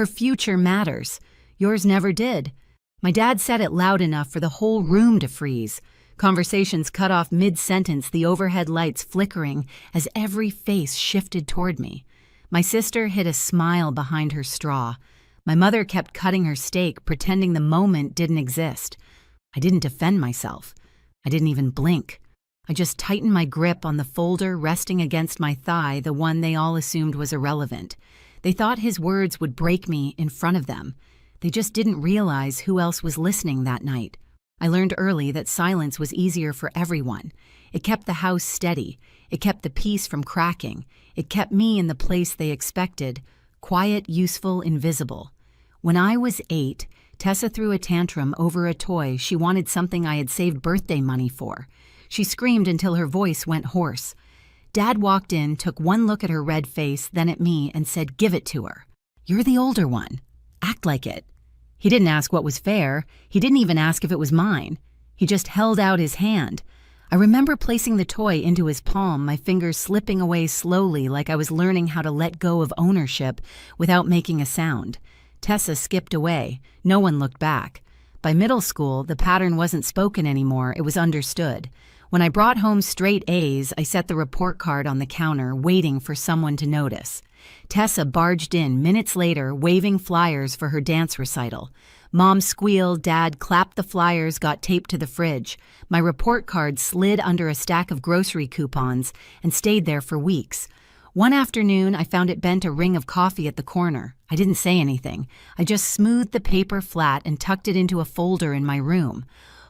Her future matters. Yours never did. My dad said it loud enough for the whole room to freeze. Conversations cut off mid-sentence, the overhead lights flickering as every face shifted toward me. My sister hid a smile behind her straw. My mother kept cutting her steak, pretending the moment didn't exist. I didn't defend myself. I didn't even blink. I just tightened my grip on the folder resting against my thigh, the one they all assumed was irrelevant. They thought his words would break me in front of them. They just didn't realize who else was listening that night. I learned early that silence was easier for everyone. It kept the house steady. It kept the peace from cracking. It kept me in the place they expected, quiet, useful, invisible. When I was 8, Tessa threw a tantrum over a toy. She wanted something I had saved birthday money for. She screamed until her voice went hoarse. Dad walked in, took one look at her red face, then at me, and said, "Give it to her. You're the older one. Act like it." He didn't ask what was fair. He didn't even ask if it was mine. He just held out his hand. I remember placing the toy into his palm, my fingers slipping away slowly like I was learning how to let go of ownership without making a sound. Tessa skipped away. No one looked back. By middle school, the pattern wasn't spoken anymore. It was understood. When I brought home straight A's, I set the report card on the counter, waiting for someone to notice. Tessa barged in minutes later, waving flyers for her dance recital. Mom squealed, Dad clapped the flyers, got taped to the fridge. My report card slid under a stack of grocery coupons and stayed there for weeks. One afternoon, I found it bent a ring of coffee at the corner. I didn't say anything. I just smoothed the paper flat and tucked it into a folder in my room.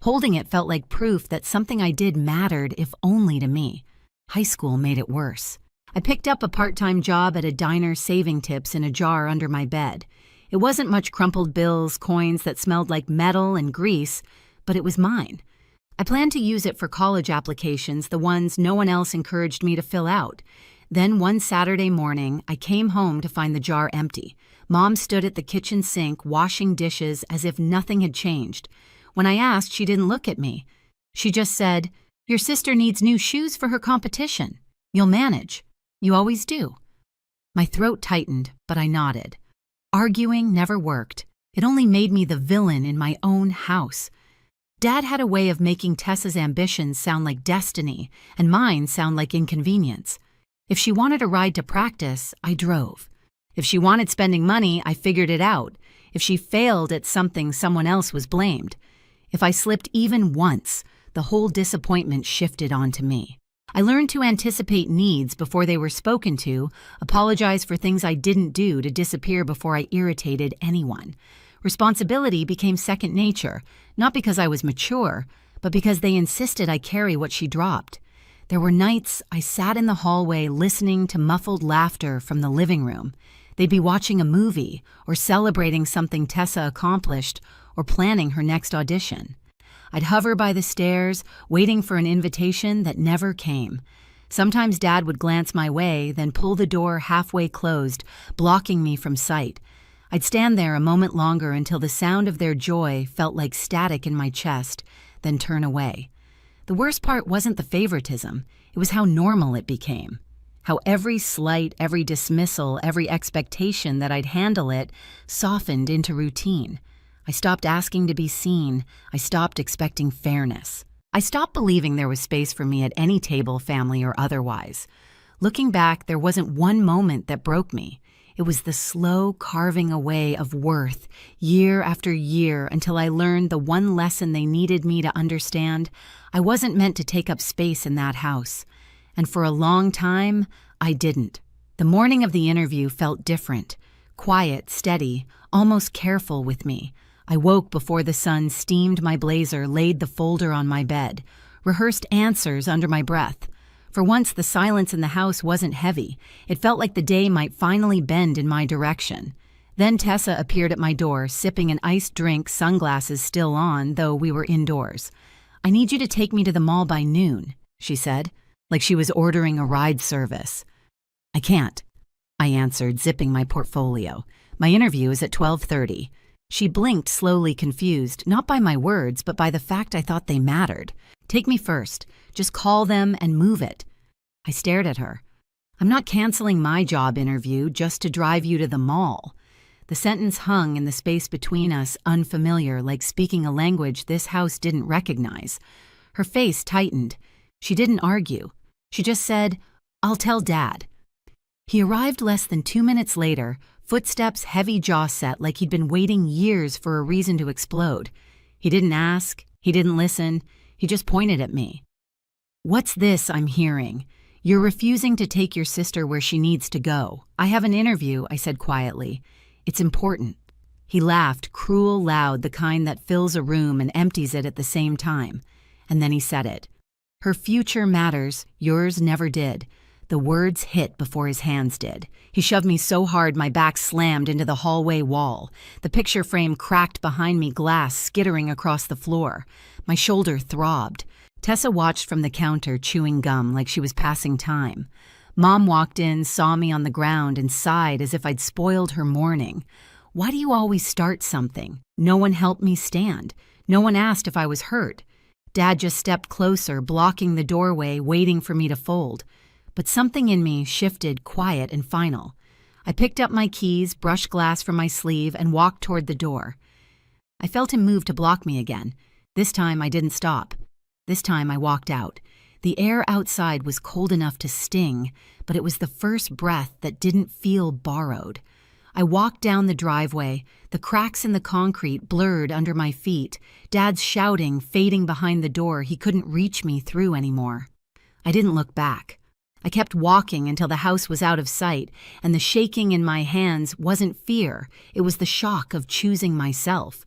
Holding it felt like proof that something I did mattered, if only to me. High school made it worse. I picked up a part-time job at a diner, saving tips in a jar under my bed. It wasn't much crumpled bills, coins that smelled like metal and grease, but it was mine. I planned to use it for college applications, the ones no one else encouraged me to fill out. Then one Saturday morning, I came home to find the jar empty. Mom stood at the kitchen sink, washing dishes as if nothing had changed. When I asked, she didn't look at me. She just said, "Your sister needs new shoes for her competition. You'll manage. You always do." My throat tightened, but I nodded. Arguing never worked. It only made me the villain in my own house. Dad had a way of making Tessa's ambitions sound like destiny, and mine sound like inconvenience. If she wanted a ride to practice, I drove. If she wanted spending money, I figured it out. If she failed at something, someone else was blamed. If I slipped even once, the whole disappointment shifted onto me. I learned to anticipate needs before they were spoken to, apologize for things I didn't do to disappear before I irritated anyone. Responsibility became second nature, not because I was mature, but because they insisted I carry what she dropped. There were nights I sat in the hallway listening to muffled laughter from the living room. They'd be watching a movie, or celebrating something Tessa accomplished, or planning her next audition. I'd hover by the stairs, waiting for an invitation that never came. Sometimes Dad would glance my way, then pull the door halfway closed, blocking me from sight. I'd stand there a moment longer until the sound of their joy felt like static in my chest, then turn away. The worst part wasn't the favoritism, it was how normal it became. How every slight, every dismissal, every expectation that I'd handle it softened into routine. I stopped asking to be seen. I stopped expecting fairness. I stopped believing there was space for me at any table, family or otherwise. Looking back, there wasn't one moment that broke me. It was the slow carving away of worth, year after year, until I learned the one lesson they needed me to understand. I wasn't meant to take up space in that house. And for a long time, I didn't. The morning of the interview felt different. Quiet, steady, almost careful with me. I woke before the sun steamed my blazer, laid the folder on my bed, rehearsed answers under my breath. For once, the silence in the house wasn't heavy. It felt like the day might finally bend in my direction. Then Tessa appeared at my door, sipping an iced drink, sunglasses still on, though we were indoors. "I need you to take me to the mall by noon," she said, like she was ordering a ride service. "I can't," I answered, zipping my portfolio. "My interview is at 12:30. She blinked, slowly confused, not by my words, but by the fact I thought they mattered. "Take me first. Just call them and move it." I stared at her. "I'm not canceling my job interview just to drive you to the mall." The sentence hung in the space between us, unfamiliar, like speaking a language this house didn't recognize. Her face tightened. She didn't argue. She just said, "I'll tell Dad." He arrived less than 2 minutes later, footsteps, heavy jaw set like he'd been waiting years for a reason to explode. He didn't ask. He didn't listen. He just pointed at me. "What's this I'm hearing? You're refusing to take your sister where she needs to go. I have an interview," I said quietly. "It's important." He laughed, cruel, loud, the kind that fills a room and empties it at the same time. And then he said it. "Her future matters, yours never did." The words hit before his hands did. He shoved me so hard my back slammed into the hallway wall. The picture frame cracked behind me, glass skittering across the floor. My shoulder throbbed. Tessa watched from the counter, chewing gum like she was passing time. Mom walked in, saw me on the ground, and sighed as if I'd spoiled her morning. Why do you always start something? No one helped me stand. No one asked if I was hurt. Dad just stepped closer, blocking the doorway, waiting for me to fold. But something in me shifted, quiet and final. I picked up my keys, brushed glass from my sleeve, and walked toward the door. I felt him move to block me again. This time I didn't stop. This time I walked out. The air outside was cold enough to sting, but it was the first breath that didn't feel borrowed. I walked down the driveway, the cracks in the concrete blurred under my feet, Dad's shouting fading behind the door he couldn't reach me through anymore. I didn't look back. I kept walking until the house was out of sight, and the shaking in my hands wasn't fear, it was the shock of choosing myself.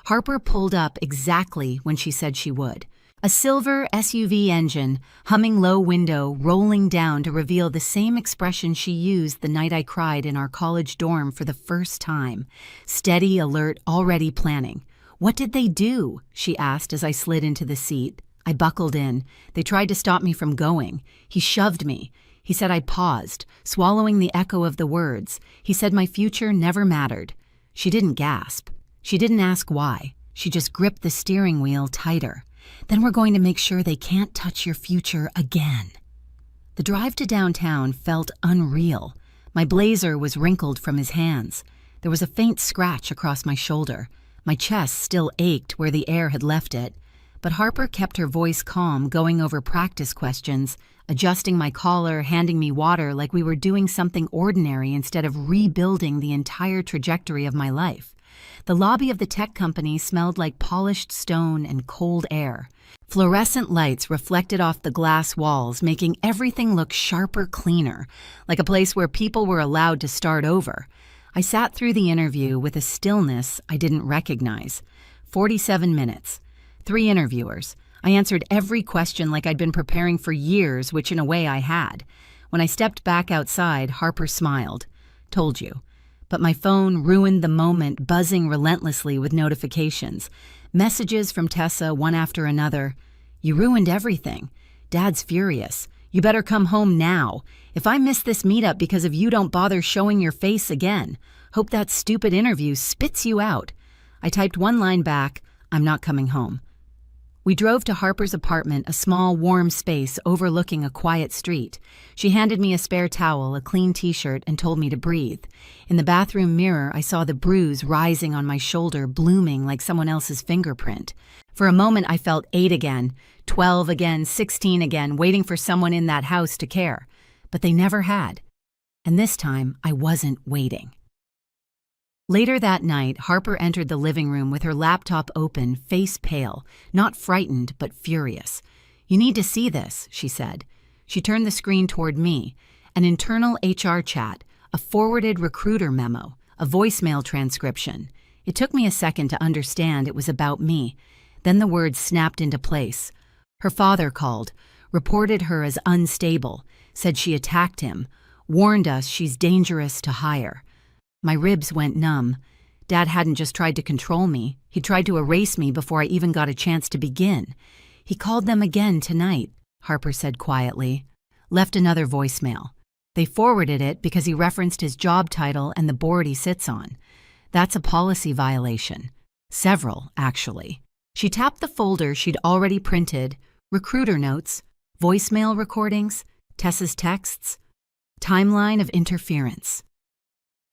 Harper pulled up exactly when she said she would. A silver SUV engine, humming low window, rolling down to reveal the same expression she used the night I cried in our college dorm for the first time. Steady, alert, already planning. "What did they do?" she asked as I slid into the seat. I buckled in. They tried to stop me from going. He shoved me. He said I paused, swallowing the echo of the words. He said my future never mattered. She didn't gasp. She didn't ask why. She just gripped the steering wheel tighter. "Then we're going to make sure they can't touch your future again." The drive to downtown felt unreal. My blazer was wrinkled from his hands. There was a faint scratch across my shoulder. My chest still ached where the air had left it. But Harper kept her voice calm, going over practice questions, adjusting my collar, handing me water like we were doing something ordinary instead of rebuilding the entire trajectory of my life. The lobby of the tech company smelled like polished stone and cold air. Fluorescent lights reflected off the glass walls, making everything look sharper, cleaner, like a place where people were allowed to start over. I sat through the interview with a stillness I didn't recognize. 47 minutes. 3 interviewers. I answered every question like I'd been preparing for years, which in a way I had. When I stepped back outside, Harper smiled. "Told you." But my phone ruined the moment, buzzing relentlessly with notifications. Messages from Tessa, one after another. "You ruined everything. Dad's furious. You better come home now. If I miss this meetup because of you, don't bother showing your face again. Hope that stupid interview spits you out." I typed one line back, "I'm not coming home." We drove to Harper's apartment, a small, warm space overlooking a quiet street. She handed me a spare towel, a clean t-shirt, and told me to breathe. In the bathroom mirror, I saw the bruise rising on my shoulder, blooming like someone else's fingerprint. For a moment, I felt 8 again, 12 again, 16 again, waiting for someone in that house to care. But they never had. And this time, I wasn't waiting. Later that night, Harper entered the living room with her laptop open, face pale, not frightened but furious. "You need to see this," she said. She turned the screen toward me. An internal HR chat, a forwarded recruiter memo, a voicemail transcription. It took me a second to understand it was about me. Then the words snapped into place. Her father called, reported her as unstable, said she attacked him, warned us she's dangerous to hire. My ribs went numb. Dad hadn't just tried to control me. He tried to erase me before I even got a chance to begin. "He called them again tonight," Harper said quietly. Left another voicemail. They forwarded it because he referenced his job title and the board he sits on. That's a policy violation. Several, actually. She tapped the folder she'd already printed, recruiter notes, voicemail recordings, Tessa's texts, timeline of interference.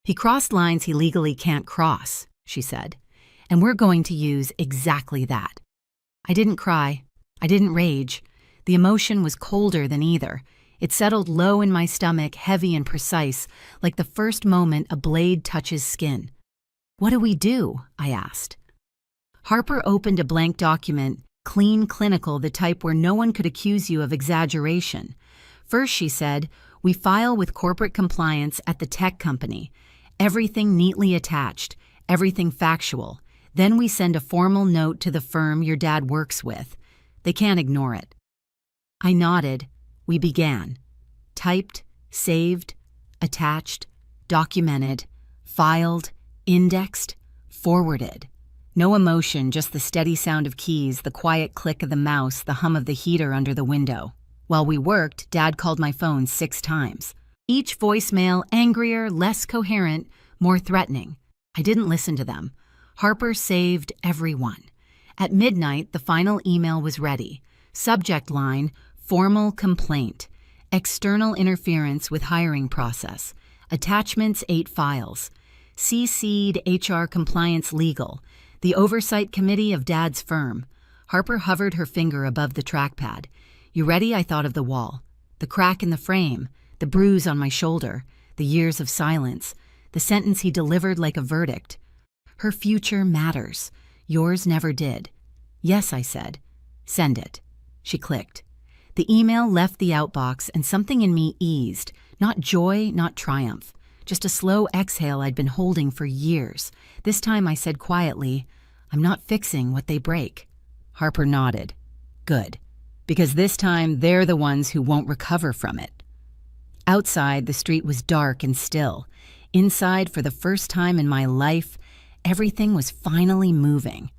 He crossed lines he legally can't cross, she said, and we're going to use exactly that. I didn't cry. I didn't rage. The emotion was colder than either. It settled low in my stomach, heavy and precise, like the first moment a blade touches skin. What do we do? I asked. Harper opened a blank document, clean, clinical, the type where no one could accuse you of exaggeration. First, she said, we file with corporate compliance at the tech company. Everything neatly attached, everything factual. Then we send a formal note to the firm your dad works with. They can't ignore it. I nodded. We began. Typed, saved, attached, documented, filed, indexed, forwarded. No emotion, just the steady sound of keys, the quiet click of the mouse, the hum of the heater under the window. While we worked, Dad called my phone 6 times. Each voicemail angrier, less coherent, more threatening. I didn't listen to them. Harper saved every one. At midnight, the final email was ready. Subject line, formal complaint. External interference with hiring process. Attachments 8 files. CC'd HR Compliance Legal. The oversight committee of Dad's firm. Harper hovered her finger above the trackpad. You ready? I thought of the wall. The crack in the frame. The bruise on my shoulder. The years of silence. The sentence he delivered like a verdict. Her future matters. Yours never did. Yes, I said. Send it. She clicked. The email left the outbox and something in me eased. Not joy, not triumph. Just a slow exhale I'd been holding for years. This time I said quietly, I'm not fixing what they break. Harper nodded. Good. Because this time they're the ones who won't recover from it. Outside, the street was dark and still. Inside, for the first time in my life, everything was finally moving.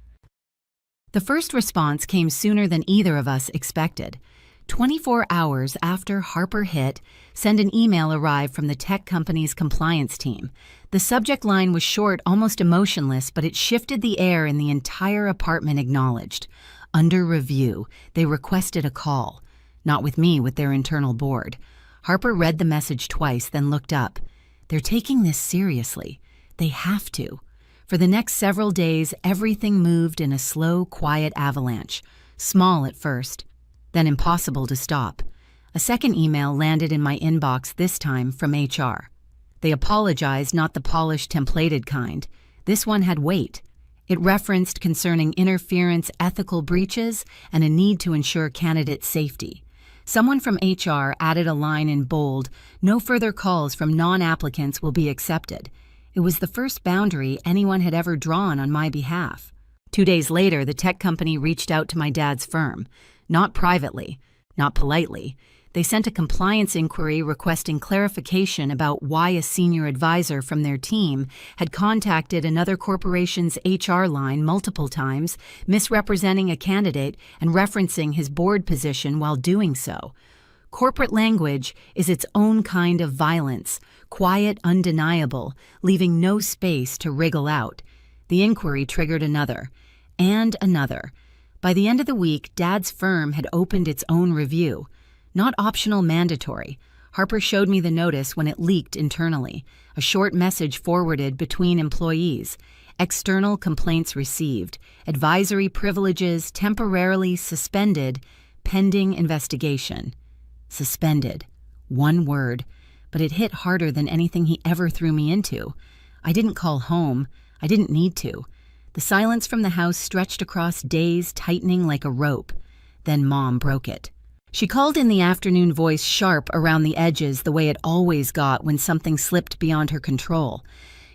The first response came sooner than either of us expected. 24 hours after Harper hit, send an email arrived from the tech company's compliance team. The subject line was short, almost emotionless, but it shifted the air and the entire apartment acknowledged. Under review, they requested a call. Not with me, with their internal board. Harper read the message twice, then looked up. They're taking this seriously. They have to. For the next several days, everything moved in a slow, quiet avalanche. Small at first, then impossible to stop. A second email landed in my inbox, this time from HR. They apologized, not the polished, templated kind. This one had weight. It referenced concerning interference, ethical breaches, and a need to ensure candidate safety. Someone from HR added a line in bold, no further calls from non-applicants will be accepted. It was the first boundary anyone had ever drawn on my behalf. 2 days later, the tech company reached out to my dad's firm. Not privately, not politely. They sent a compliance inquiry requesting clarification about why a senior advisor from their team had contacted another corporation's HR line multiple times, misrepresenting a candidate and referencing his board position while doing so. Corporate language is its own kind of violence, quiet, undeniable, leaving no space to wriggle out. The inquiry triggered another, and another. By the end of the week, Dad's firm had opened its own review. Not optional, mandatory. Harper showed me the notice when it leaked internally. A short message forwarded between employees. External complaints received. Advisory privileges temporarily suspended, pending investigation. Suspended. One word. But it hit harder than anything he ever threw me into. I didn't call home. I didn't need to. The silence from the house stretched across days, tightening like a rope. Then Mom broke it. She called in the afternoon, voice sharp around the edges the way it always got when something slipped beyond her control.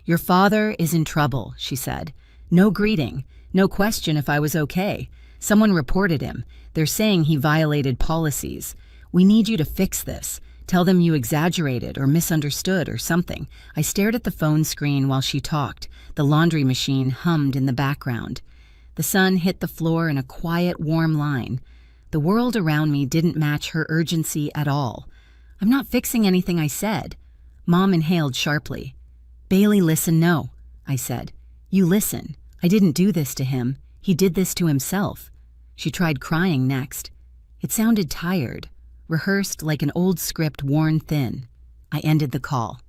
Your father is in trouble, she said. No greeting. No question if I was okay. Someone reported him. They're saying he violated policies. We need you to fix this. Tell them you exaggerated or misunderstood or something. I stared at the phone screen while she talked. The laundry machine hummed in the background. The sun hit the floor in a quiet, warm line. The world around me didn't match her urgency at all. I'm not fixing anything, I said. Mom inhaled sharply. Bailey, listen, no, I said. You listen. I didn't do this to him. He did this to himself. She tried crying next. It sounded tired, rehearsed like an old script worn thin. I ended the call.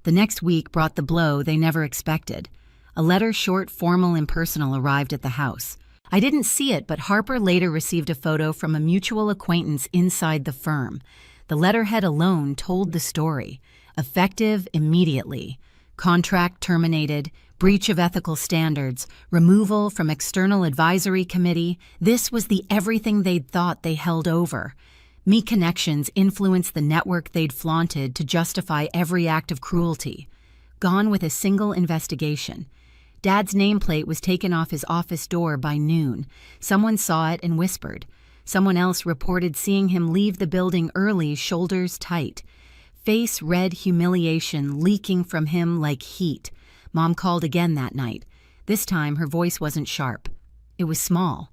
The next week brought the blow they never expected. A letter, short, formal, impersonal, arrived at the house. I didn't see it, but Harper later received a photo from a mutual acquaintance inside the firm. The letterhead alone told the story. Effective immediately. Contract terminated. Breach of ethical standards. Removal from external advisory committee. This was the everything they'd thought they held over. Me connections influenced the network they'd flaunted to justify every act of cruelty. Gone with a single investigation. Dad's nameplate was taken off his office door by noon. Someone saw it and whispered. Someone else reported seeing him leave the building early, shoulders tight. Face red humiliation leaking from him like heat. Mom called again that night. This time her voice wasn't sharp. It was small.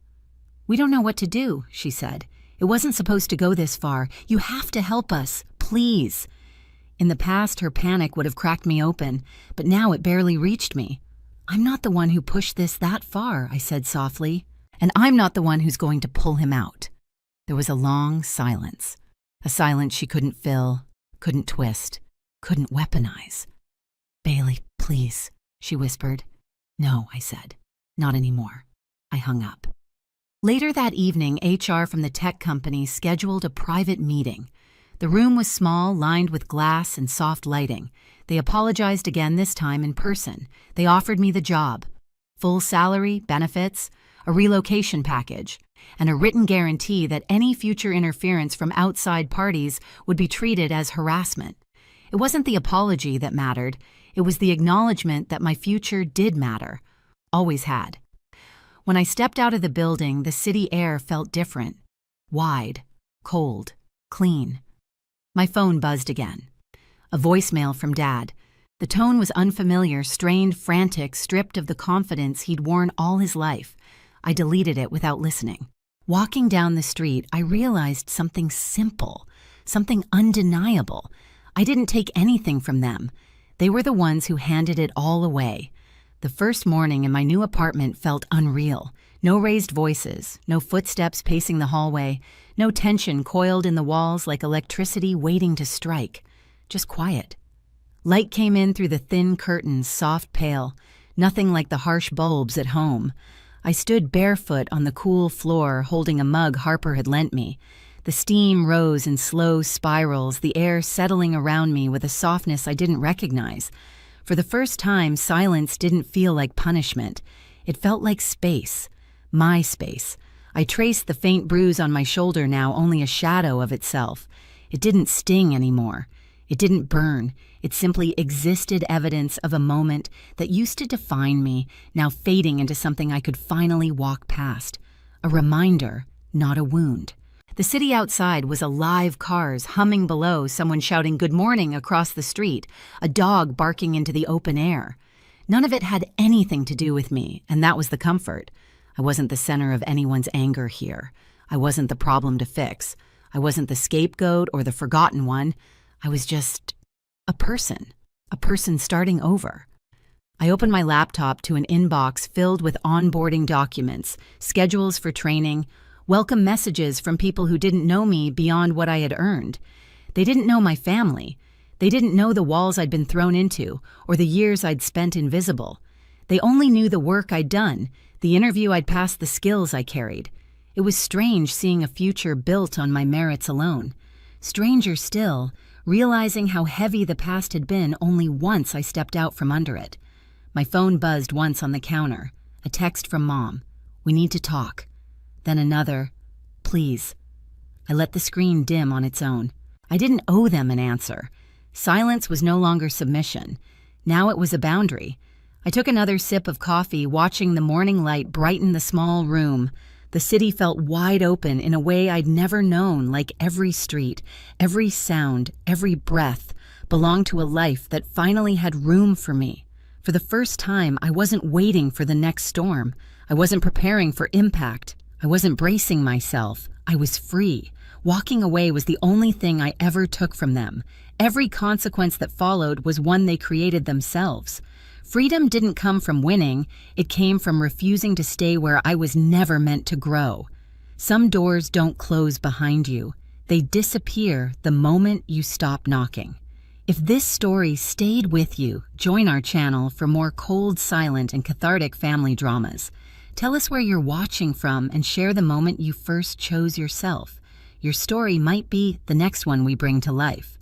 "We don't know what to do," she said. "It wasn't supposed to go this far. You have to help us, please." In the past, her panic would have cracked me open, but now it barely reached me. "I'm not the one who pushed this that far," I said softly. "And I'm not the one who's going to pull him out." There was a long silence. A silence she couldn't fill, couldn't twist, couldn't weaponize. "Bailey, please," she whispered. "No," I said. "Not anymore." I hung up. Later that evening, HR from the tech company scheduled a private meeting. The room was small, lined with glass and soft lighting. They apologized again, this time in person. They offered me the job. Full salary, benefits, a relocation package, and a written guarantee that any future interference from outside parties would be treated as harassment. It wasn't the apology that mattered. It was the acknowledgement that my future did matter. Always had. When I stepped out of the building, the city air felt different. Wide, cold, clean. My phone buzzed again. A voicemail from Dad. The tone was unfamiliar, strained, frantic, stripped of the confidence he'd worn all his life. I deleted it without listening. Walking down the street, I realized something simple, something undeniable. I didn't take anything from them. They were the ones who handed it all away. The first morning in my new apartment felt unreal. No raised voices, no footsteps pacing the hallway, no tension coiled in the walls like electricity waiting to strike. Just quiet. Light came in through the thin curtains, soft pale, nothing like the harsh bulbs at home. I stood barefoot on the cool floor, holding a mug Harper had lent me. The steam rose in slow spirals, the air settling around me with a softness I didn't recognize. For the first time, silence didn't feel like punishment. It felt like space. My space. I traced the faint bruise on my shoulder, now only a shadow of itself. It didn't sting anymore. It didn't burn. It simply existed, evidence of a moment that used to define me, now fading into something I could finally walk past. A reminder, not a wound. The city outside was alive, cars humming below, someone shouting good morning across the street, a dog barking into the open air. None of it had anything to do with me, and that was the comfort. I wasn't the center of anyone's anger here. I wasn't the problem to fix. I wasn't the scapegoat or the forgotten one. I was just a person starting over. I opened my laptop to an inbox filled with onboarding documents, schedules for training, welcome messages from people who didn't know me beyond what I had earned. They didn't know my family. They didn't know the walls I'd been thrown into or the years I'd spent invisible. They only knew the work I'd done, the interview I'd passed, the skills I carried. It was strange seeing a future built on my merits alone. Stranger still, realizing how heavy the past had been only once I stepped out from under it. My phone buzzed once on the counter. A text from Mom. "We need to talk." Then another, "Please." I let the screen dim on its own. I didn't owe them an answer. Silence was no longer submission. Now it was a boundary. I took another sip of coffee, watching the morning light brighten the small room. The city felt wide open in a way I'd never known, like every street, every sound, every breath belonged to a life that finally had room for me. For the first time, I wasn't waiting for the next storm. I wasn't preparing for impact. I wasn't bracing myself. I was free. Walking away was the only thing I ever took from them. Every consequence that followed was one they created themselves. Freedom didn't come from winning. It came from refusing to stay where I was never meant to grow. Some doors don't close behind you. They disappear the moment you stop knocking. If this story stayed with you, join our channel for more cold, silent, and cathartic family dramas. Tell us where you're watching from and share the moment you first chose yourself. Your story might be the next one we bring to life.